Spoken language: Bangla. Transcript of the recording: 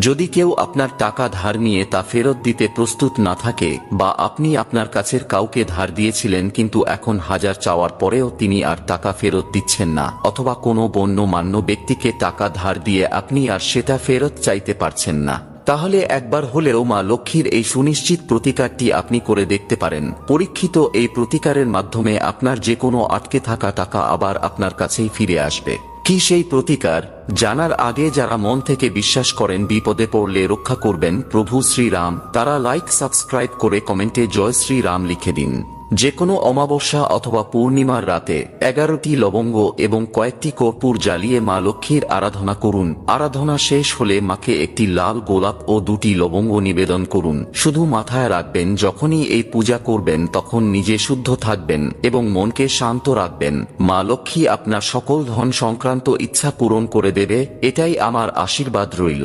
যদি কেউ আপনার টাকা ধার নিয়ে তা ফেরত দিতে প্রস্তুত না থাকে, বা আপনি আপনার কাছের কাউকে ধার দিয়েছিলেন কিন্তু এখন হাজার চাওয়ার পরেও তিনি আর টাকা ফেরত দিচ্ছেন না, অথবা কোনো গণ্যমান্য ব্যক্তিকে টাকা ধার দিয়ে আপনি আর সেটা ফেরত চাইতে পারছেন না, তাহলে একবার হলেও মা লক্ষ্মীর এই সুনিশ্চিত প্রতিকারটি আপনি করে দেখতে পারেন। পরীক্ষিত এই প্রতিকারের মাধ্যমে আপনার যে কোনো আটকে থাকা টাকা আবার আপনার কাছেই ফিরে আসবে। কি সেই প্রতিকার জানার আগে যারা মন থেকে বিশ্বাস করেন বিপদে পড়লে রক্ষা করবেন প্রভু শ্রীরাম, তারা লাইক সাবস্ক্রাইব করে কমেন্টে জয় শ্রীরাম লিখে দিন। যে কোনো অমাবস্যা অথবা পূর্ণিমার রাতে 11টি লবঙ্গ এবং কয়েকটি কর্পূর জ্বালিয়ে মা লক্ষ্মীর আরাধনা করুন। আরাধনা শেষ হলে মাকে একটি লাল গোলাপ ও 2টি লবঙ্গ নিবেদন করুন। শুধু মাথায় রাখবেন, যখনই এই পূজা করবেন তখন নিজে শুদ্ধ থাকবেন এবং মনকে শান্ত রাখবেন। মা লক্ষ্মী আপনার সকল ধন সংক্রান্ত ইচ্ছা পূরণ করে দেবে, এটাই আমার আশীর্বাদ রইল।